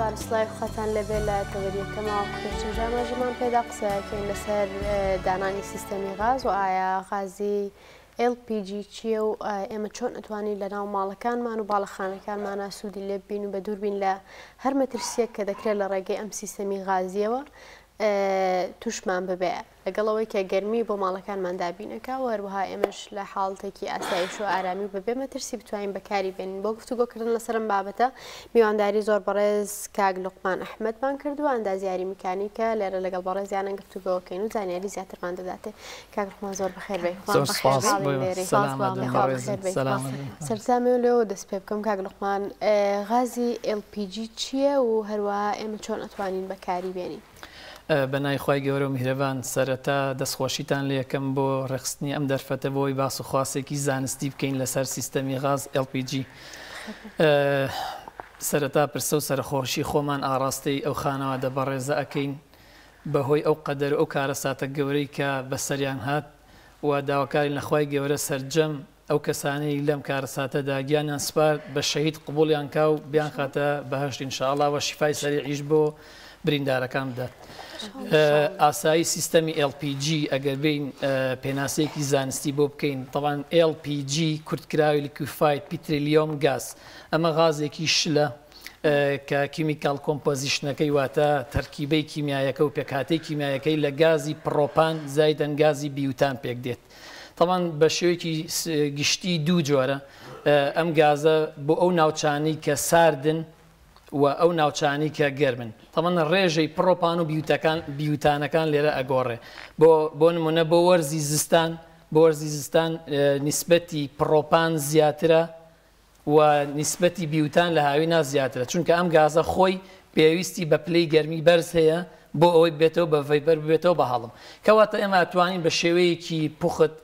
بارسڵای خۆتان لەبێ لە تەوەریەکەمەوە خوێشتە ژاماژەمان پێدا قسەکەین لەسەر دانانی سیستەمی غاز و ئایا غازی LPG چییە و ئێمە چۆن ئەتوانین لە ناو ماڵەکانمان و باڵەخانەکانمانە سوودی لێ ببین و بە دووربین لە هەر مەترسیەک کە دەکرێت لە ڕێگەی ئەم سیستەمی غازیەوە توشمان ببێ لەگەڵەوەی کە گەرمی بۆ ماڵەکانمان دابینەکە و هەروەها ئێمەش لە حاڵتێکی ئاسایش و ئارامی و بەبێ مەترسی بتوانین بەکاری بێنین. بۆ گفتوگۆکردن لەسەرم بابەتە میوانداری زۆر بەڕێز کاک لوقمان ئەحمەدمان کردووە ئەندازیاری میکانیکە لێرە لەگەڵ بەڕێزیانە گفتوگۆکەین و زانیاری زیاترمان دەداتێ. کاک لوقمان زۆر بەخێر بێ. سەرجەمێ لێەوە دەست پێ بکەم کاک لوقمان، غازی LPG چییە و هەروەها ئێمە چۆن ئەتوانین بەکاری بێنین؟ بەنای خی گەورە و میهرەبان سەرەتا دەستخۆشیتان لە یەکەم بۆ ڕێخستنی ئەم دەرفەتە بۆی باس و خواسێکی زانستی بکەین لەسەر سیستەمی غاز LPG. سەرەتا پرسە و سەرخۆشی خۆمان ئاڕاستەی ئەو خانەوادە بەڕێزە ئەەکەین بەهۆی ئەو قەدەر ئەو کارەساتە گەورەی کە بەسەریان هات و داواکاری نەخوای گەورە سەرجەم ئەو کەسانەی لەم کارەساتەدا گیانیان سپارد بە شەهید قبوڵیان کا و بیان خاتە بەهەشت ئینشاءڵڵا و شیفای سەریعیش بۆ بریندارەکان بدات. ئاسایی سیستەمی LPG ئەگەر بین پێناسەیەکی زانستی بۆ بکەین، طبعاً LPG کورتکراوی لیکوفاید پیتریلیۆم گاز، ئەمە غازێکی شلە کە کیمیکال کۆمپۆزیشنەکەی واتە تەرکیبەی کیمیایەکە و پێکهاتەی کیمیایەکەی لە گازی پڕۆپان زایدەن گازی بیوتان پێک دێت. طبعاً بە شێوەیەکی گشتی دوو جۆرە ئەم گازە بۆ ئەو ناوچانەی کە ساردن و ئەو ناوچانی کە گەرمن. تەمەەن ڕێژەی پڕۆپان و بیوتانەکان لێرە ئەگۆڕێ. بۆ نمونە بۆ وەرزی زستان نیسبەتی پڕۆپان زیاترە و نیسبەتی بیوتان لە هاوینا زیاترە، چونکە ئەم گازە خۆی پێویستی بە پلەی گەرمی بەرز هەیە بۆ ئەوەی بێتەوە بە ڤەیبەر ببێتەوە بە هەڵم. کەواتە ئێمە ئەتوانین بە شێوەیەکی پوخت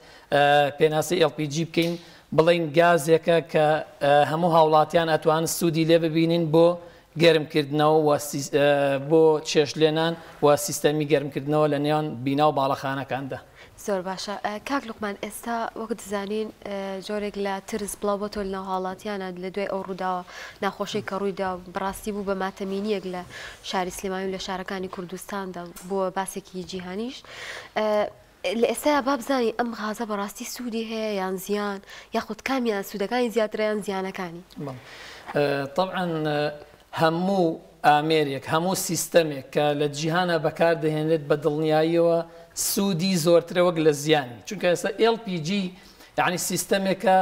پێناسەی LPG بکەین، بڵین گازێکە کە هەموو هاوڵاتیان ئەتوانن سوودی لێ ببینین بۆ گەرمکردنەوە بۆ چێشلێنان و سیستەمی گەرمکردنەوە لە نێوان بینا و باڵەخانەکاندا. زۆر باشە. کاک لوقمان، ئێستا وەک دەزانین جۆرێک لە ترس بڵاو بۆتۆ لە ناوهاڵاتیانە لە دوای ئەو ڕووداوە ناخۆشی کە ڕوویدا بڕاستی بوو بە ماتەمینیەک لە شاری سلێمانی و لە شارەکانی کوردستاندا بووە باسێکی جیهانیش. لە ئێستا با بزانین ئەم غازە بەڕاستی سوودی هەیە یان زیان، یاخود کامیان سوودەکانی زیاترە یان زیانەکانی؟ طبعاً هەموو ئامێرێک هەموو سیستەمێک کە لە جیهانە بەکاردەهێنێت بە دڵنیاییەوە سوودی زۆرترە وەک لە زیانی، چونکە ئێستا LPG یعنی سیستەمێکە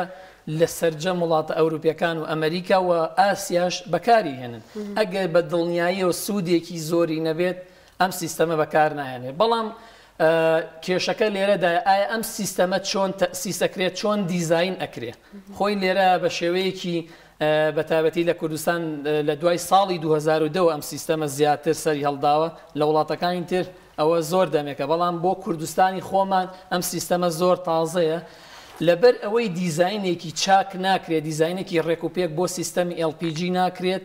لە سەرجەم وڵاتە ئەوروپیەکان و ئەمریکا و ئاسیاش بەکاری هێنن. ئەگەر بە دڵنیاییەوە سوودێکی زۆری نەبێت ئەم سیستەمە بەکار نایێنێت. بەڵام کێشەکە لێرەدا ئایا ئەم سیستەمە چۆن تەسیسەکرێت، چۆن دیزاین ئەکرێت. خۆی لێرە بە شێوەیەکی بەتابەتی لە کوردستان لە دوای ساڵی 2002 ئەم سیستەمە زیاتر سەری هەڵداوە، لە وڵاتەکانی تر ئەوە زۆر دەمێکە، بەڵام بۆ کوردستانی خۆمان ئەم سیستەمە زۆر تازەیە. لەبەر ئەوەی دیزاینێکی چاک ناکرێت، دیزاینێکی ڕێکوپێک بۆ سیستەمی LPG ناکرێت،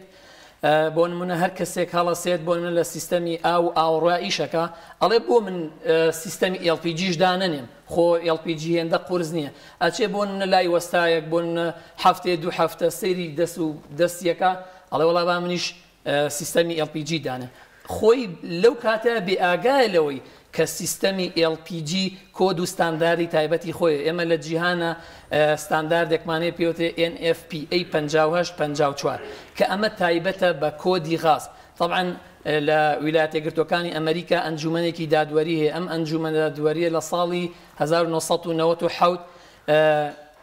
بۆ نمونە هەر کەسێک هەڵەسێت بۆ منە لە سیستەمی ئاوڕائیشەکە ئەڵێ بۆ من سیستەمی LPGش دانەنێم، خۆ LPG هێندە قورس نییە، ئەچێ بۆ منە لای وەستایەک بۆ هەفتێ دوو هەفتە سەیری دەستیەکە ئەڵێ وەڵا با منیش سیستەمی LPG دانە. خۆی لەو کاتە بێئاگایە لەوەی کە سیستەمی LPG کۆد و ستانداردی تایبەتی خۆی. ئێمە لە جیهانە ستانداردێکمانەیە پێوتێ NFPA 5854 کە ئەمە تایبەتە بە کۆدی غاز. طبعاً لە ویلایەتە یەکگرتووەکانی ئەمریکا ئەنجومەنێکی دادوەری هەیە. ئەم ئەنجومەنە دادوەریە لە ساڵی 1997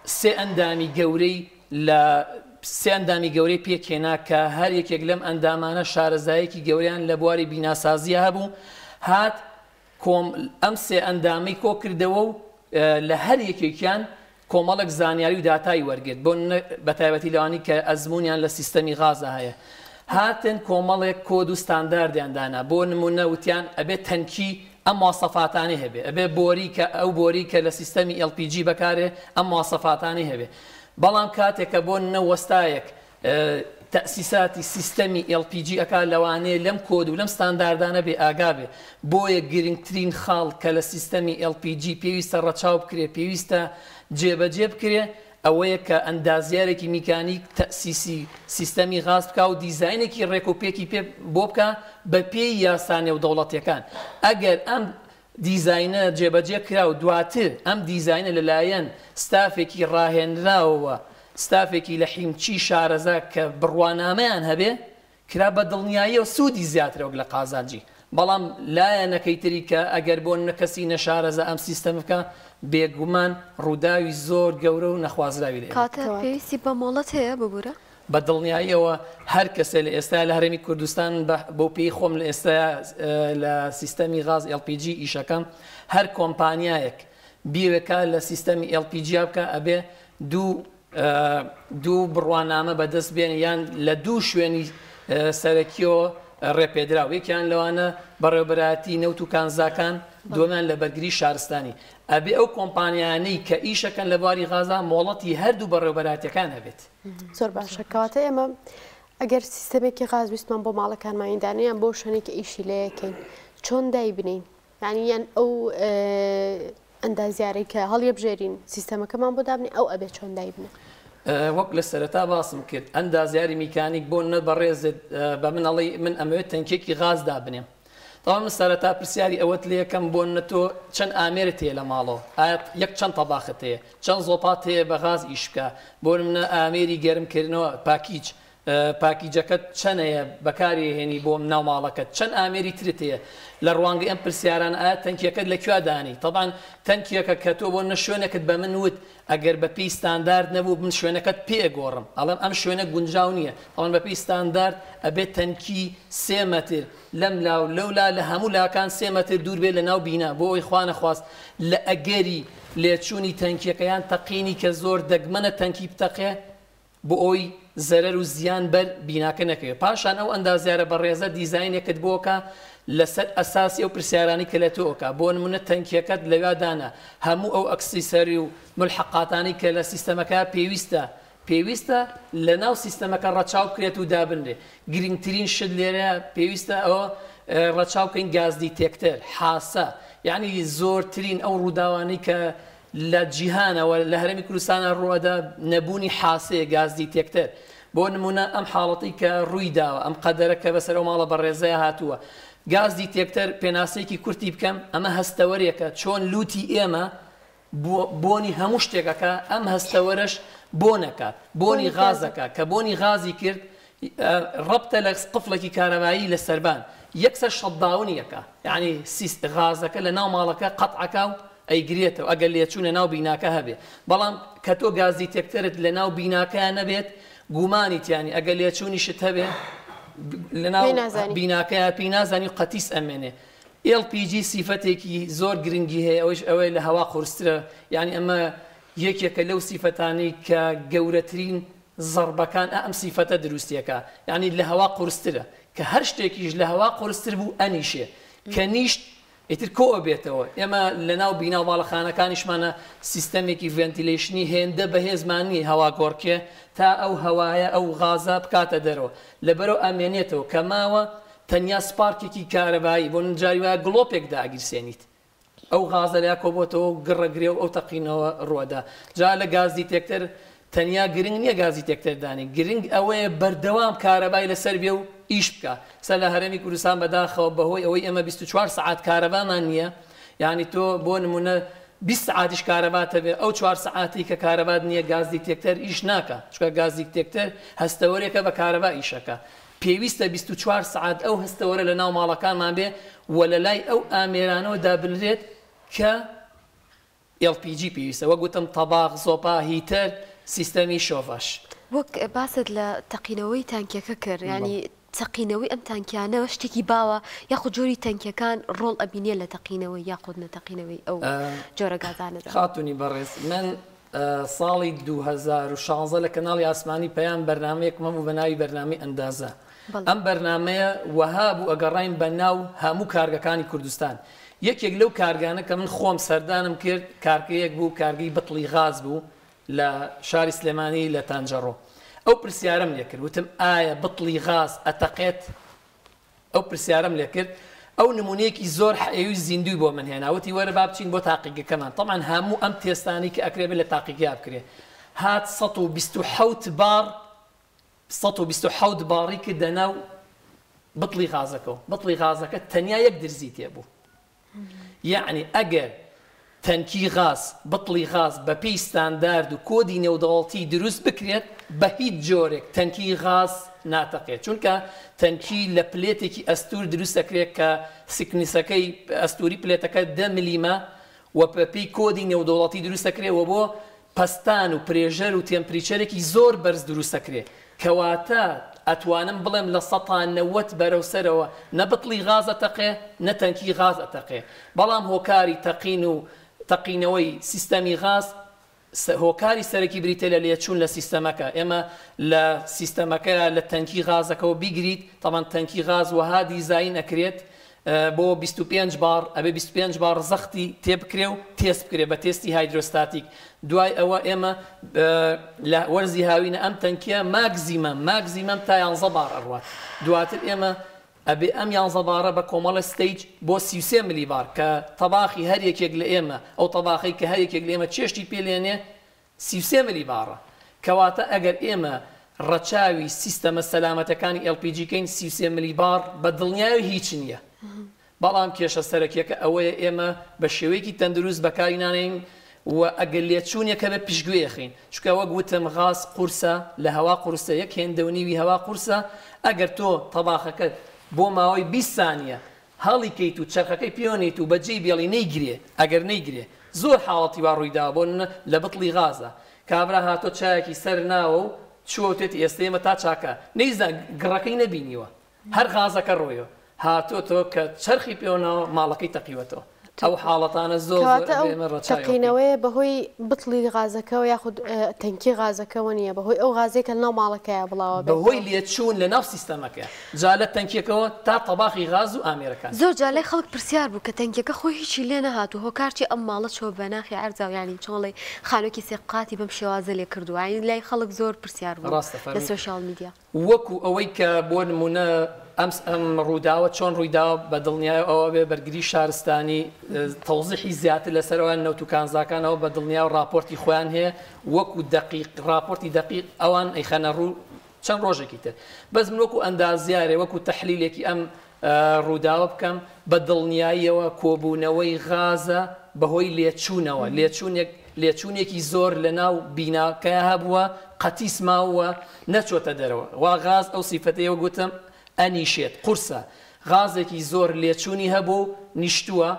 سێ ئەندامی گەورەی پێکهێنا کە هەر یەکێک لەم ئەندامانە شارەزایەکی گەوریان لە بواری بیناسازیە هەبوو، هات ئەم سێ ئەندامی کۆ کردەوە و لە هەر یەکێکیان کۆمەڵک زانیاری و داتای وەرگێت بۆ بەتایبەتی لەوانی کە ئەزمونیان لە سیستەمی غازە هەیە. هاتن کۆمەڵێک کۆد و ستانداردیاندانا، بۆ نمونە وتیان ئەبێت تەنکی ئەم مواسەفاتانی هەبێ، ئەبێ بۆری کە لە سیستەمی LPG بەکارێ ئەم مواسەفاتانی هەبێ. بەڵام کاتێکە بۆ نەوەستایەک تەسیساتی سیستەمی LPG ئەکا لەوانەیە لەم کۆد و لەم ستانداردانە بێ ئاگابێ، بۆیە گرنگترین خاڵ کە لە سیستەمی LPG پێویستە ڕەچاو بکرێ، پێویستە جێبەجێ بکرێ، ئەوەیە کە ئەندازیارێکی میکانیک تەسیسی سیستەمی غاز بکە و دیزاینێکی ڕێکوپێکی پێ بۆ بکە بە پێی یاسانێ و دەوڵەتیەکان. ئەگەر ئەم دیزاینە جێبەجێ کرا و دواتر ئەم دیزاینە لەلایەن ستافێکی ڕاهێنراوە ستافێکی لە حیمچی شارەزا کە بڕوانامەیان هەبێ کرا بە دڵنیاییەوە سوودی زیاترە وەک لە قازانجی. بەڵام لایەنەکەی تری کە ئەگەر بۆ نەکەسی نەشارەزە ئەم سیستەم بکە بێگومان ڕووداوی زۆر گەورە و نەخوازراوی لێ. کاتە پێویستی بە مۆڵەت هەیە ببوورە؟ بە دڵنیاییەوە هەر کەسێ لە ئێستا لە هەرێمی کوردستان بۆ پێی خۆم لە ئێستا لە سیستەمی غاز LPG ئیشەکەم هەر کۆمپانیایەک بیرەکە لە سیستەمی LPG بکە ئەبێ دوو بڕوانامە بەدەست بێن یان لە دوو شوێنی سەرەکیەوە ڕێپێدراوە. یەکیان لەوانە بەڕێوەبەرایەتی نەوت و کانزاکان، دووەمیان لە بەرگری شارستانی. ئەبێ ئەو کۆمپانیانەی کە ئیشەکەن لە بواری غازا مۆڵەتی هەردوو بەڕێوەبەرایەتیەکان هەبێت. زۆر باشە. کەواتە ئێمە ئەگەر سیستەمێکی غاز ویستمان بۆ ماڵەکانماندانیان بۆ شوێنێکی ئیشی لەیەکەین چۆن دایبنین؟ یعنی یان ئەو ئەندازیارەی کە هەڵیە بژێرین سیستەمەکەمان بۆ دابنی ئەو ئەبێت چۆن دایبنێ؟ وەک لە سەرەتا باسم کرد ئەندازیاری میکانیک بۆ نە بەڕێزت بە منەڵی من ئەمەوێت تەنکێکی غاز دابنێم. تەواو من سەرەتا پرسیاری ئەوەت لێ یەکەم بۆ نەتۆ چەند ئامێرت هەیە لە ماڵەوە، ئایا یەک چەند تەباخت هەیە، چەند زۆپات هەیە بە غاز ئیش بکە، بۆ منە ئامێری گەرمکردنەوە پاکیج پاکیجەکەت چەندەیە بەکاری هێنی بۆ ناو ماڵەکەت، چەند ئامێری ترت هەیە لە ڕوانگەی ئەم پرسیاران ئایا تەنکیەکەت لەکوێ دانی. طبعاً تەنکیەکە کە تۆ بۆ نە شوێنەکەت بە من وت ئەگەر بە پێی ستاندارد نەبوو من شوێنەکەت پێگۆڕم ئەڵێم ئەم شوێنە گونجاو نییە، ئەڵێن بە پێی ستاندارد ئەبێت تەنکی 3 مەتر لەم لاو لەولا لە هەموو لاکان 3 مەتر دوور بێت لە ناو بینا بۆ ئەوی خوا نەخواست لە ئەگەری لێچوونی تەنکیەکەیان تەقینی کە زۆر دەگمەنە تەنکی بتەقێ بۆ ئەوی زەرەر و زیان بەر بیناکە نەکەوێت. پاشان ئەو ئەندازیارە بەڕێزە دیزاینێکت بۆکە لەسەر ئەساسی ئەو پرسیارانی کە لە تۆکە بۆ نمونە تەنکیەکەت لەوادانە هەموو ئەو ئەکسیسەری و ملحقاتانی کە لە سیستەمەکە پێویستە لە ناو سیستەمەکە ڕەچاو بکرێت و دابنرێ. گرنگترین شت لێرە پێویستە ئەوە ڕەچاوکەین گازدی تێکتەر حاسە، یعنی زۆرترین ئەو ڕووداوانی کە لە جیهانەوە لە هەرێمی کوردستانە ڕوەدا نەبوونی حاسەیە گازدی تێکتەر. بۆ نمونە ئەم حاڵەتی کە ڕووی داوە ئەم قەدەرە کە بەسەر ماڵە بەڕێزەیە هاتووە گازدی تێکتەر پێناسەیەکی کورتی بکەم ئەمە هەستەوەرێکە چۆن لوتی ئێمە بۆنی هەموو شتێکەکە ئەم هەستەوەرەش بۆنەکات بۆنی غازەکە کە بۆنی غازی کرد ڕەبتە لە قفڵێکی کارەبایی لە سەربان یەکسەر شەتداونیەکە، یعنی غازەکە لە ناو ماڵەکە قەتعەکە و ئەیگرێتەوە ئەگەر لێچوونە ناو بیناکە هەبێ. بەڵام کە تۆ گازی تێکتەرت لە ناو بیناکەیان نەبێت گومانیتیانی ئەگەر لێچوونی شت هەبێ لە ناو بیناکەیان پێی نازانی و قەتیس ئەمێنێ. LPG سیفەتێکی زۆر گرنگی هەیە ئەوەش ئەوەی لە هەوا قورسترە، یعنی ئەمە یەکێکە لەو سیفەتانی کە گەورەترین زەربەکان ئەم سیفەتە دروستیەکە، یعنی لە هەوا قورسترە کە هەر شتێکیش لە هەوا قورستر بوو ئەنیشێ کە نیشت ئیتر کۆ بێتەوە. ئێمە لە ناو بینا و باڵەخانەکانیشمانە سیستەمێکی ڤێنتیلێشنی هێندە بەهێزمانی هەوا گۆڕکێ تا ئەو هەوایە ئەو غازە بکاتە دەرەوە لەبەرەوە ئەمێنێتەوە کە ماوە تەنیا سپارکێکی کارەبایی بۆ نجاری وایە گڵۆپێک داگیرسێنیت ئەو غازە لیا کۆبۆتەوە گڕەگرێ و ئەو تەقینەوە ڕوەدا. جا لە گازی تێکتەر تەنیا گرنگ نییە گازی تێکتەردانی، گرنگ ئەوەیە بەردەوام کارەبای لەسەر بێ و ئیش بکە. سە لە هەرێمی کوردستان بەداخەوە بەهۆی ئەوەی ئەمە 24 سعات کارەبامان نییە، یعنی تۆ بۆ نمونە 20 سعاتیش کارەباتە بێ ئەو 4 سعاتی کە کارەبات نییە گازی تێکتەر ئیش ناکە، چکە گازی تێکتەر هەستەوەرێکە بە کارەبا ئیشەکە. پێویستە 24 سعات ئەو هەستەوەرە لە ناو ماڵەکانمان بێ و لە لای ئەو ئامێرانەوە دابنرێت کە LPG پێویستە وە گوتم تەباغ زۆپا هیتەر سیستەمی شۆڤەش. وەک باست لە تەقینەوەی تانکیەکە کرد، ینی تەقینەوەی ئەم تانکیانەوە شتێکی باوە یاخود جۆری تانکیەکان ڕۆڵ ئەبینێ لە تەقینەوەی یاخود نەتەقینەوەی ئەو جۆرە گازانەدا. خاتونی بەڕێز من ساڵی 2016 لە کەناڵی ئاسمانی پەیام بەرنامەیەک مەم و بە ناوی بەرنامەی ئەندازە. ئەم بەرنامەیە وەها بوو ئەگەڕین بە ناو هەموو کارگەکانی کوردستان. یەکێک لەو کارگانە کە من خۆم سەردانم کرد کارگەیەک بوو کارگەی بەتڵی غاز بوو لە شاری سلێمانی لە تانجەڕۆ. ئەو پرسیارم لێ کرد وتم ئایا بەتڵی غاز ئەتەقێت؟ ئەو پرسیارم لێ کرد. ئەو نمونەیەکی زۆر حەیوی زیندوی بۆ من هێناوتی وەرە با بچین بۆ تاقیگەکەمان. طبعاً هەموو ئەم تێستانی کە ئەکرێ بێت لە تاقیگیا بکرێ هات 127 باری کردە ناو بڵی غازەکەەوە بڵی غازەکە تەنیا یەک درزی تێبوو یعنی ئەگەر تەنکی غاز بڵی غاز بە پێی ستاندارد و کۆدی نێودەوڵەتی دروست بکرێت بە هیچ جۆرێک تەنکی غاز ناتەقێت چونکە تەنکی لە پلێتێکی ئەستور دروست دەکرێت کە سکنیسەکەی ئەستوری پلێتەکە 10 میلیمە و بە پێی کۆدی نێودەوڵەتی دروست دەکرێتەوە بۆ پەستان و پرێژەر و تێمپریچەرێکی زۆر بەرز دروست دەکرێت کەواتە ئەتوانم بڵێم لە 190 بەرەوسەرەوە نە بڵی غاز ئەتەقێ نە تەنکی غاز ئەتەقێ بەڵام هۆکاری تەقین و تەقینەوەی سیستەمی غاز هۆکاری سەرەکی بریتە لە لێچوون لە سیستەمەکە ئێمە لە سیستەمەکە لە تەنکی غازەکەەوە بیگریت تاوان تەنکی غاز وەها دیزاین ئەکرێت بۆ 25 بار ئەبێ 25 بار زەختی تێبکرێ و تێست بکرێ بە تێستی هایدرۆستاتیک دوای ئەوە ئێمە لە وەرزی هاوینە ئەم تەنکیە ماگزیمەم تا 11 بار ئەڕوات دواتر ئێمە ئەبێ ئەم 11 بارە بە کۆمەڵە ستیج بۆ 33 ملی بار کە تەباخی هەر یەکێک لە ئێمە ئەو تەباخی کە هەر یەکێک لە ئێمە چێشتی پێلێنێ 33 ملی بارە کەواتە ئەگەر ئێمە ڕەچاوی سیستەمە سەلامەتەکانی LPG کەین 33 ملی بار بە دڵنیایی هیچ نییە بەڵام کێشە سەرەکیەکە ئەوەیە ئێمە بە شێوەیەکی تەندروست بەکارینانین و ئەگەر لێچوونیەکە بە پشتگوێخین چکە وەک وتم غاز قورسە لە هەوا قورسە یەک هێندەونیوی هەوا قورسە ئەگەر تۆ تەباخەکەت بۆ ماوەی 20 سانیە هەڵی کەیت و چرخەکەی پێوەنیت و بەجێی بێڵی نەیگرێ ئەگەر نەیگرێ زۆر حاڵەتی وا ڕوویدا بۆ لە بڵی غازە کابرا هاتۆ چایەکی سەر ناوە و چوەوتێتی ئێستێمە تا چاکە نەیزان گڕەکەی نەبینیوە هەر غازەکە ڕۆیەوە هاتۆتەوە کە چرخی پێوەنەوە ماڵەکەی تەقیوەتەوە ئەو حاڵەتانە زۆر تەقینەوەی بەهۆی بڵی غازەکەەوە یاخود تەنکی غازەکەەوە نییە بەهۆی ئەو غازێکە ناو ماڵەکەیە بڵاوە بەهۆی لێچوون لە ناو سیستەمەکە جالە تەنکیەکەەوە تا تەباخی غاز و ئامێرەکان زۆر جالای خەڵک پرسیار بوو کە تەنکیەکە خۆی هیچی لێ نەهاتوو هۆکارچی ئەم ماڵە چۆ بەناخی ئەرزاویانی چۆڵی خانوویکی سێقاتی بەم شێوازە لێ کردووە لای خەڵک زۆر پرسیار بوو لە سۆشیال میدیا وەکو ئەوەی کە بۆ نمونە ئەم ڕووداوە چۆن ڕوویداوە بە دڵنیای ئەوە بێ بەرگری شارستانی تەوزیحی زیاتر لەسەرەوەیان نەوتوکانزاکانەوە بە دڵنیا و راپۆرتی خۆیان هەیە وەکو دقیق راپۆرتی دقیق ئەوان ئەیخەنە ڕوو چەند ڕۆژێکی تر بەس من وەکو ئەندازیارێ وەکو تەحلیلێکی ئەم ڕووداوە بکەم بە دڵنیاییەوە کۆبوونەوەی غازە بەهۆی لێچوونێکی زۆر لە ناو بیناکە هەبووە قەتیس ماوە نەچۆتە دەرەوە وا غاز ئەو سیفەتەیەوە گوتم ئەنیشێت قورسە غازێکی زۆر لێچوونی هەبوو نیشتووە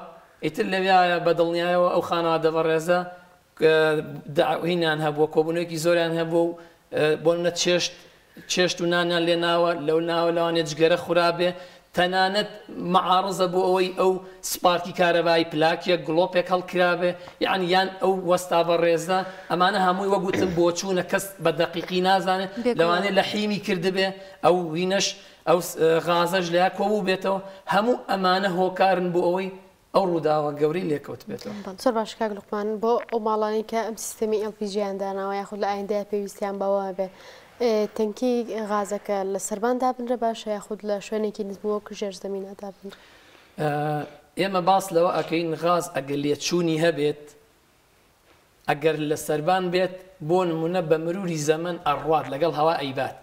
ئیتر لەویایە بە دڵنیایەوە ئەو خانەوادە بەڕێزە هینیان هەبووە کۆبوونەوەیکی زۆریان هەبوو بۆ منە چێشت و نانیان لێ ناوە لەو ناوە لەوانێت جگەرە خورابێ تەنانەت مەعارزە بۆ ئەوەی ئەو سپارکی کارەبایی پلاکێک گڵۆپێک هەڵکرابێ یعنی یان ئەو وەستا بەڕێزە ئەمانە هەمووی وەگوتم بۆ چوونە کەس بە دەقیقی نازانێت لەوانێت لە حیمی کردبێ ئەو وینەش ئەو غازەش لە کۆبوو بێتەوە هەموو ئەمانە هۆکارن بۆ ئەوەی ئەو ڕووداوە گەوری لێکەوت بێتەوە زۆر باش کاک لوقمان بۆ ئەو ماڵانی کە ئەم سیستەمی LPG-یان داناوە یاخود لە ئایندەیە پێویستیان بەوە بێ تەنکی غازەکە لە سەربان دابنرە باشە یاخود لە شوێنێکی نزبووە ژێر زەمینە دابنرە ئێمە باس لەوە ئەکەین غاز ئەگەر لێچوونی هەبێت ئەگەر لە سەربان بێت بۆ نمونە بە مروری زەمن ئەڕوات لەگەڵ هەوا ئەیبات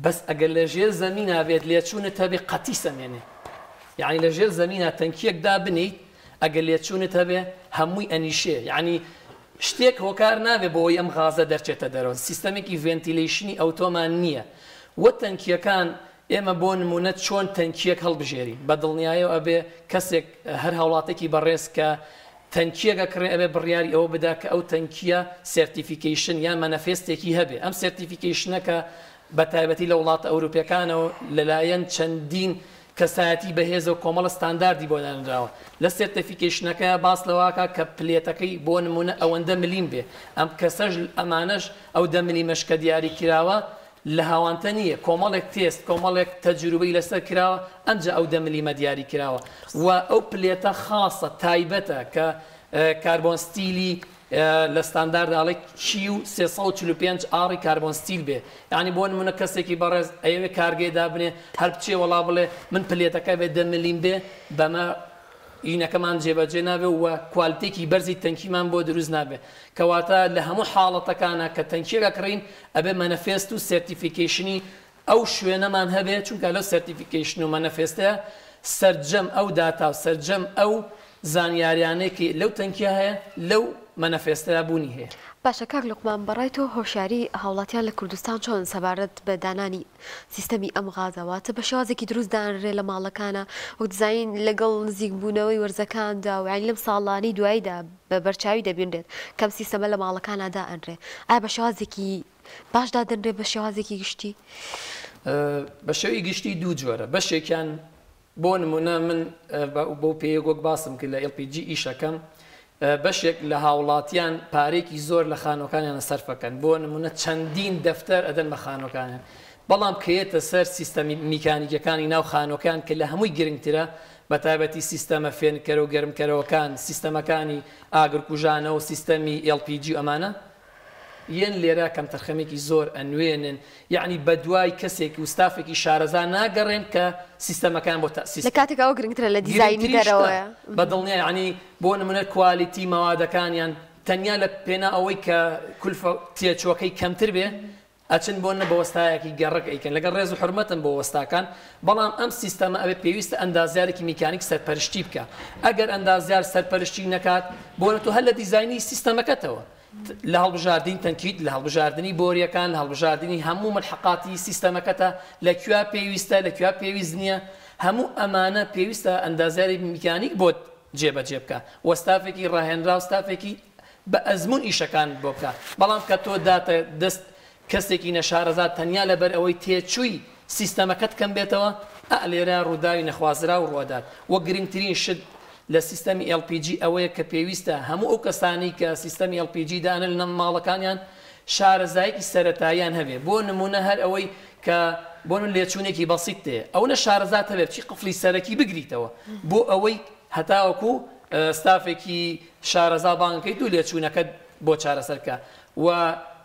بەس ئەگەر لە ژێر زەمینە بێت لێچوونت هەبێ قەتی سەمێنێ یعنی لە ژێر زەمینە تەنکیەکدا بنیت ئەگەر لێچوونت هەبێ هەمووی ئەنیشێ یعنی شتێک هۆکار نابێ بۆی ئەم غازە دەرچێتە دەرەوە سیستەمێکی ڤێنتیلەیشنی ئەوتۆمان نییە وە تەنکیەکان ئێمە بۆ نمونە چۆن تەنکیەک هەڵبژێری بە دڵنیایەوە ئەبێ کەسێک هەر هەوڵاتێکی بەڕێز کە تەنکیەکە کڕێ ئەبێ بڕیاری ئەوە بدا کە ئەو تەنکیە سێرتیفیکیشن یان مەنەفێستێکی هەبێ ئەم سێرتیفیکیشنەکە بە تایبەتی لە وڵاتە ئەوروپیەکانەوە لەلایەن چەندین کەسایەتی بەهێز و کۆمەڵە ستانداردی بۆ دانراوە لە سێرتیفیکیشنەکە باس لەواکە کە پلێتەکەی بۆ نمونە ئەوەندە ملیم بێ ئەم کەسەش ئەمانەش ئەو 10 ملیمەشکە دیاری کراوە لە هاوانتە نییە کۆمەڵێک تێست کۆمەڵێک تەجروبەی لەسەر کراوە ئەنجا ئەو 10 ملیمە دیاری کراوە و ئەو پلێتە خاصە تایبەتە کە کاربۆن ستیلی لە ستاندارداڵێک چی و 345 ئاڕی کاربۆن ستیل بێ یعنی بۆ نمونە کەسێکی بەڕێز ئەوێ کارگێدا بنێ هەر بچێ وەڵا بڵێ من پلێتەکە بێ 10 ملیم بێ بەمە ئینەکەمان جێبەجێ نابێ و کوالتێکی بەرزی تەنکیمان بۆ دروست نابێ کەواتە لە هەموو حاڵەتەکانە کە تەنکیەکە کڕین ئەبێ مەنەفێست و سێرتیفیکیشنی ئەو شوێنەمان هەبێ چونکە لەو سێرتیفیکیشن و مەنەفێستەیە سەرجەم ئەو داتا و سەرجەم ئەو زانیاریانێکی لەو تەنکیە هەیە لەو مەنەفێستەیە بوونی هەیە. باشە کاک لوقمان بەڕای تۆ هۆشیاری هاوڵاتیان لە کوردستان چۆن سەبارەت بە دانانی سیستەمی ئەم غازەواتە بە شێوازێکی دروست دانرێ لە ماڵەکانە و دیزاین لەگەڵ نزیک بوونەوەی وەرزەکاندا و یعنی لەم ساڵانی دواییدا بە بەرچاوی دەبینرێت کەم سیستەمە لە ماڵەکانە دائەنرێ ئایا بە شێوازێکی باشدا دەنرێ بە شێوازێکی گشتی؟ بە شێوی گشتی دوو جۆرە بەشێکیان بۆ نمونە من بۆ پێیەک باسم کرد لە LPG ئیشەکەم بەشێک لە هاوڵاتیان پارێکی زۆر لە خانۆکانیانە سەرفەکەن بۆ نمونە چەندین دەفتەر ئەدەن بە خانۆکانیان بەڵام کەیەتە سەر سیستەمی میکانیکەکانی ناو خانۆکان کە لە هەمووی گرنگترە بە تایبەتی سیستەمە فێنکەرە و گەرمکەرەوەکان سیستەمەکانی ئاگرکوژانە و سیستەمی LPG ئەمانە یەن لێرە کەم تەرخەمێکی زۆر ئەنوێنن یعنی بە دوای کەسێک و ستافێکی شارەزا ناگەڕێن کە سیستەمەکان بۆ تەسیس لە کاتێک ئەو گرنگترە لە دیزاینی دەرەوەیە بەدڵنیا ینی بۆ نمونە کوالیتی مەوادەکانیان تەنیا لە پێنا ئەوەی کە کولفە تێچوەکەی کەمتر بێ ئەچن بۆنە بە وەستایەکی گەڕک ئەیکەن لەگەڵ ڕێز و حرمەتن بۆ وەستاکان بەڵام ئەم سیستەمە ئەوێ پێویستە ئەندازیارێکی میکانیک سەرپەرشتی بکە ئەگەر ئەندازیار سەرپەرشتی نەکات بۆنە تۆ هەر لە دیزاینی سیستەمەکەتەوە لە هەڵبژاردین تەنکیت لە هەڵبژاردننی بۆریەکان لە هەڵبژاردننی هەموو ملحقاتی سیستەمەکەتە لەکوێ پێویستە لەکوێ پێویست نییە هەموو ئەمانە پێویستە ئەندازیاری میکانیک بۆ جێبەجێ بکە وەستافێکی ڕاهێنرا و ستافێکی بە ئەزمون ئیشەکان بۆ بکە بەڵام کە تۆ داتە دەست کەسێکی نەشارەزات تەنیا لەبەر ئەوەی تێچووی سیستەمەکەت کەم بێتەوە لێرە ڕووداوی نەخوازرا و ڕوادات وە گرنگترین شت لە سیستەمی LPG ئەوەیە کە پێویستە هەموو ئەو کەسانی کە سیستەمی LPG دانن لە ماڵەکانیان شارەزایەکی سەرەتاییان هەبێ بۆ نمونە هەر ئەوەی کە بۆ من لێچوونێکی بەسیط تێ ئەو نە شارەزات هەبێ چی قفلی سەرەکی بگریتەوە بۆ ئەوەی هەتاوەکو ستافێکی شارەزا بانگەکەیت و لێچوونەکەت بۆ چارەسەرکە و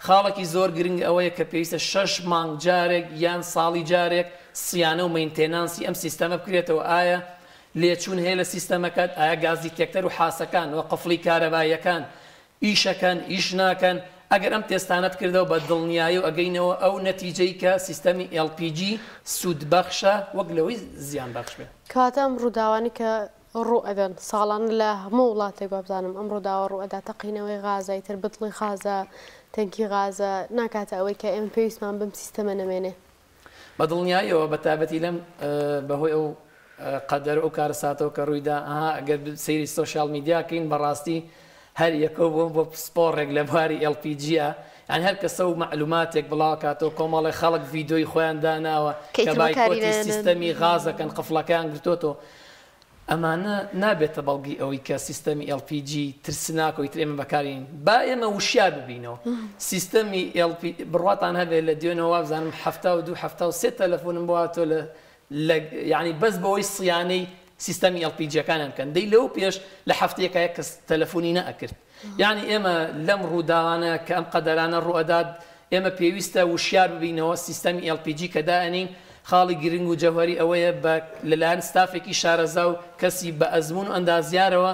خاڵێکی زۆر گرنگ ئەوەیە کە پێویستە 6 مانگ جارێک یان ساڵی جارێک سیانە و مەینتێنانسی ئەم سیستەمە بکرێتەوە ئایا لێچوون هەیە لە سیستەمەکەت ئایا گازی تێکتەر و حاسەکان و قفلی کارەباییەکان ئیشەکەن ئیش ناکەن ئەگەر ئەم تێستانت کردەوە بە دڵنیایی و ئەگەینەوە ئەو نەتیجەی کە سیستەمی LPG سوودبەخشە وەک لەوەی زیان بەخش بێت کەواتە ئەم ڕووداوانی کە ڕوو ئەدەن ساڵان لە هەموو وڵاتێک بابزانم ئەم ڕووداوە ڕوئەدا تەقینەوەی غازای تر بتڵی غازە تەنکی غازە ناکاتە ئەوەی کە ئێمە پێویستمان بم سیستەمە نەمێنێ بە دڵنیاییەوە بە تایبەتی لەم بەهۆی ئەو قەدەر ئەو کارەساتەوە کە ڕوویدا ئەگەر سەیری سۆشیال میدیاکەین بەڕاستی هەر یەکەوە بۆم بۆ سپۆڕێک لە بواری LPGە یان هەر کەسە و معلوماتێک بڵاوکاتەوە کۆمەڵی خەڵک ڤیدۆی خۆیان داناوە کە بایکۆتی سیستەمی غازەکەن قفڵەکان گرتوتەوە ئەمانە نابێتە بەڵگی ئەوەی کە سیستەمی LPG ترسناکەوەی تر ئێمە بەکارین با ئێمە وشیار ببینەوە سیستەمی بڕواتان هەبێت لە دوێنەوە بزانم 72-73 تەلەفۆنم بۆهاتۆ یعنی بەس بەوەی سیانەی سیستەمی LPG-ەکانیان بکەن دەی لەو پێش لە هەفتەیەکە یەک کەس تەلەفۆنی نەئەکرد یعنی ئێمە لەم ڕووداوانە کە ئەم قەدەرانە ڕوئەدات ئێمە پێویستە وشیار ببینەوە سیستەمی LPG کە دائەنین خاڵی گرنگ و جەوهری ئەوەیە لەلایەن ستافێکی شارەزا و کەسی بە ئەزمون و ئەندازیارەوە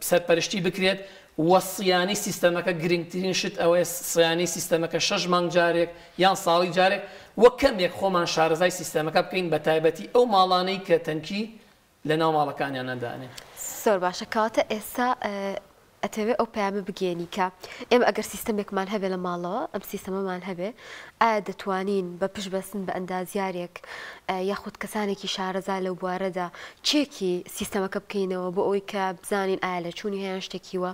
سەرپەرشتی بکرێت وە سیانی سیستەمەکە گرنگترین شت ئەوەیە سیانی سیستەمەکە 6 مانگ جارێک یان ساڵی جارێک وە کەمێک خۆمان شارەزای سیستەمەکە بکەین بە تایبەتی ئەو ماڵانەی کە تەنکی لە ناو ماڵەکانیان نەدانێ زۆر باشە کاتە ئێستا ئەتەوێت ئەو پامە بگەێنی کە ئێمە ئەگەر سیستەمێکمان هەبێ لە ماڵەوە ئەم سیستەمەمان هەبێ ئایا دەتوانین بە پشت بەستن بە ئەندازیارێک یاخود کەسانێکی شارەزا لەو بوارەدا چێکی سیستەمەکە بکەینەوە بۆ ئەوەی کە بزانین ئایا لە چوونی هەیە شتێکیوە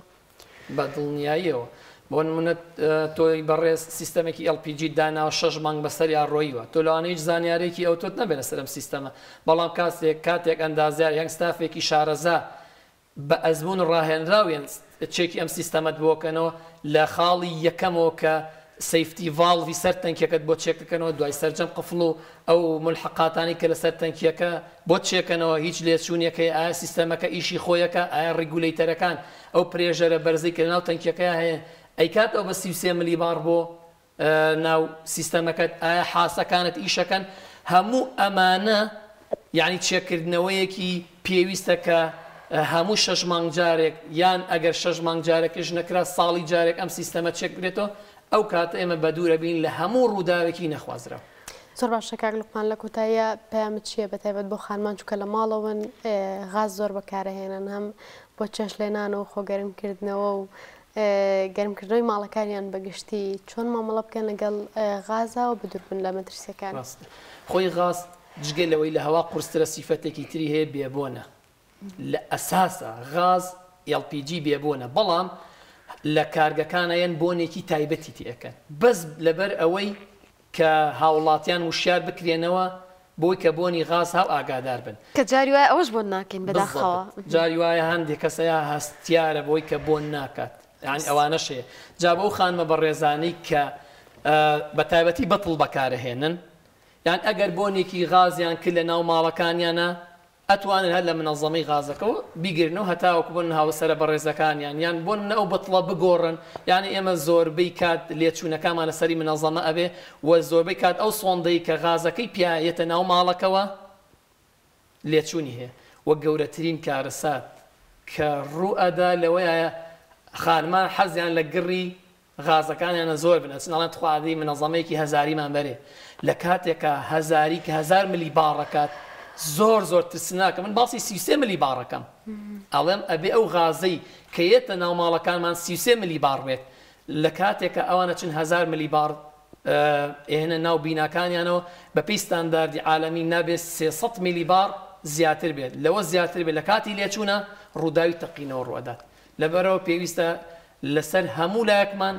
بە دڵنیاییەوە بۆ نمونە تۆی بەڕێز سیستەمێکی LPG داناوە 6 مانگ بەسەر یا ڕۆیوە تۆ لەوانەیە هیچ زانیارێکی ئەو تۆت نەبێت لەسەر ئەم سیستەمە بەڵام کاتێک ئەندازیار یان ستافێکی شارەزا بە ئەزمون ڕاهێنراوێن چێکی ئەم سیستەمەت بۆکەنەوە لە خاڵی یەکەمەوە کە سەیفتی ڤاڵڤی سەر تەنکیەکەت بۆ چێکەکەنەوە دوای سەرجەم قفڵ و ئەو ملحقاتانی کە لەسەر تەنکیەکە بۆ چێکەنەوە هیچ لێچوونیەکەی ئایا سیستەمەکە ئیشی خۆیەکە ئایا ڕیگولیتەرەکان ئەو پرێژەرە بەرزی کە لەناو تەنکیەکە هەیە ئەیکات ئەو بە 33 ملیبار بۆ ناو سیستەمەکەت ئایا حاسەکانت ئیشەکەن هەموو ئەمانە یعنی چێکردنەوەیەکی پێویستە کە هەموو 6 مانگ جارێک یان ئەگەر 6 مانگ جارێکش نەکرا ساڵی جارێک ئەم سیستەمە چێک بێتەوە ئەو کاتە ئێمە بە دوورە بین لە هەموو ڕووداوێکی نەخوازرا. زۆر باشە کاک لوقمان لە کۆتاییە پەیامت چییە بەتایبەت بۆ خانمان چووکە لە ماڵەوەن غاز زۆر بەکارەهێنن هەم بۆ چێش لێنانەوە خۆگەرمکردنەوە و گەرمکردنەوەی ماڵەکانیان بەگشتی چۆن مامەڵە بکەن لەگەڵ غازا و بدوربن لە مەترسیەکان. خۆی غاز جگە لەوەی لە هەوا قورسترە سیفەتێکی تری هەیە بێبوونە لە ئەساسە غاز LPG بێبوونە بەڵام لە کارگەکانەیەن بۆنێکی تایبەتی تێەکەن بەس لەبەر ئەوەی کە هاوڵاتیان وشیار بکرێنەوە بۆی کە بۆنی غاز هاو ئاگادار بن کە جاری وایە ئەوەش بۆن ناکەین بەداخەوە جاری وایە هەندێک کەسەیە هەستیارە بۆی کە بۆن ناکات یعنی ئەوانەشەیە جا بەو خانمە بە ڕێزانەی کە بە تایبەتی بەتڵ بەکارەهێنن یان ئەگەر بۆنێکی غازیان کرد لە ناو ماڵەکانیانە ئەتوانن هەر لە منەظەمەی غازەکەەوە بیگرنەوە هەتاوەکو بن هاوسەرە بەڕێزەکانیان یان بۆن ئەو بەتڵە بگۆڕن یعنی ئێمە زۆربەی کات لێچوونەکانمانە سەری منەظەمە ئەبێ و زۆربەی کات ئەو سۆندەی کە غازەکەی پیاەتە ناو ماڵەکەەوە لێچوونی هەیە وەک گەورەترین کارەسات کە ڕوو ئەدا لەوەیە خانمان حەزیان لە گڕی غازەکانیانە زۆر بنە چناڵێن خوادی منەظەمەیەکی هەزاریمان بەرێ لە کاتێکە هەزاری کە 1000 ملی باڕەکات زۆر ترسناکە من باسی 33 ملی باڕەکەم ئەڵێم ئەبێ ئەو غازەی کە یێتە ناو ماڵەکانمان 33 ملی باڕ بێت لە کاتێکە ئەوانە چن 1000 ملی باڕ ئێنە ناو بیناکانیانەوە بە پێی ستانداردی عالەمی نابێت 300 ملی باڕ زیاتر بێت لەوە زیاتر بێت لە کاتی لێچوونە ڕووداوی تەقینەوە ڕوەدات لەبەرەوە پێویستە لەسەر هەموو لایەکمان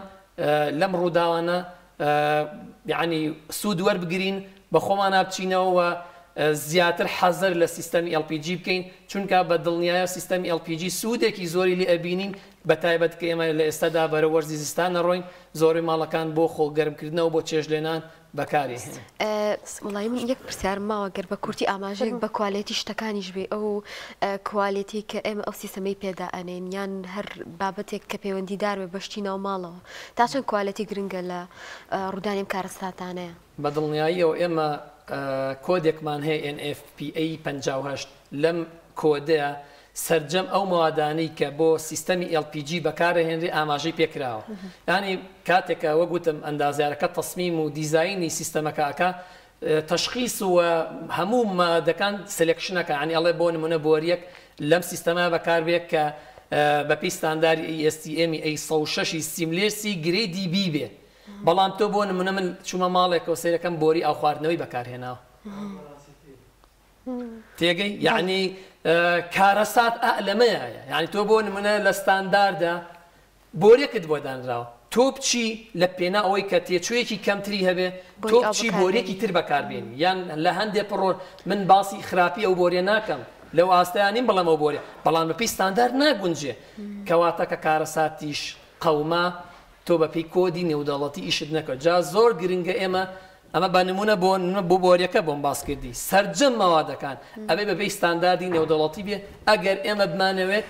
لەم ڕووداوانە یعنی سوود وەربگرین بە خۆمان بچینەوە زیاتر حەزر لە سیستەمی LPG بکەین چونکە بە دڵنیایە سیستەمی LPG سوودێکی زۆری لێ ئەبینین بە تایبەت کە ئێمە لە ئێستادا بەرە وەرزی زستانە ڕۆین زۆری ماڵەکان بۆ خۆگەرمکردنەوە بۆ چێژلێنان بەکاری هێن. وڵای من یەک پرسیار ماوە گەر بە کورتی ئاماژەیەک بە کوالێتی شتەکانیش بێ ئەو کوالێتی کە ئێمە ئەو سیستەمەی پێدا ئەنێن یان هەر بابەتێک کە پەیوەندیدار بێ بەشتی ناو ماڵەوە تا چەند کوالێتی گرنگە لە ڕوودانیم کارەساتانەیە بە دڵنیاییەوە ئێمە کۆدێکمان هەیە NFPA 58 لەم کۆدەیە سەرجەم ئەو موادانەی کە بۆ سیستەمی LPG بەکارهێنرێ ئاماژەی پێکراوە ینی کاتێکە وە گوتم ئەندازیارەکە تەسمیم و دیزاینی سیستەمەکەکە تەشخیص و هەموو مادەکان سلێکشنەکە عنی ئەڵێ بۆ نمونە بۆریەک لەم سیستەمە بەکاربێت کە بە پێی ستانداری ASTM A106 سیملێرسی گرێدی B بێ بەڵام تۆ بۆ نمونە من چوومە ماڵێکەوە سیرەکەم بۆری ئاو خواردنەوەی بەکارهێناوە تێگەی یعنی کارەسات لەمەیە یعنی تۆ بۆ نمونە لە ستانداردا بۆریەکت بۆ دانراوە تۆ بچی لە پێنا ئەوەی کە تێچوویەکی کەمتری هەبێ تۆ بچی بۆریەکی تر بەکاربێنی یان لە هەندێک پڕۆ من باسی خراپی ئەو بۆریە ناکەم لەو ئاستەیانیم بەڵام ئەو بۆریە بەڵام بە پێی ستاندار ناگونجێ کەواتە کە کارەساتیش قەوما تۆ بە پێی کۆدی نێودەوڵەتی ئیشت نەکە جا زۆر گرنگە ئێمە ئەمە بە نمونە بۆ بۆریەکە بۆم باس کردی سەرجەم مەوادەکان ئەبێ بەپێی ستانداردی نێودەوڵەتی بێ ئەگەر ئێمە بمانەوێت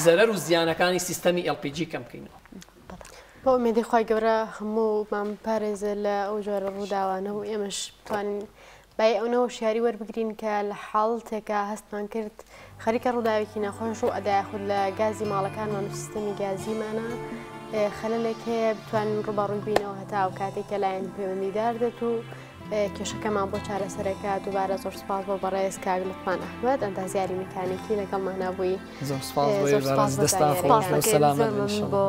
زەرەر و زیانەکانی سیستەمی LPG کەم بکەینەوە بۆ ئومێدی خی گەورە هەموومان پارێزە لە ئەو جۆرە ڕووداوانە و ئێمەش بتوانین بای ئەوەوە شیاری وەربگرین کە لە حاڵتێکە هەستمان کرد خەریکە ڕووداوێکی نەخۆش و ئەدای خود لە گازی ماڵەکانمان و سیستەمی گازیمانە خەلەلێک هەیە بتوانین ڕوبەڕووی بینەوە هەتا و کاتێکە لایەن پەیوەندیدار دێت و کێشەکەمان بۆ چارەسەرەکە دووبارە زۆر سپاس بۆ بەڕێز کاک لوقمان ئەحمەد ئەندازیاری میکانیکی لەگەڵمان نبووی زۆر سپاس بۆ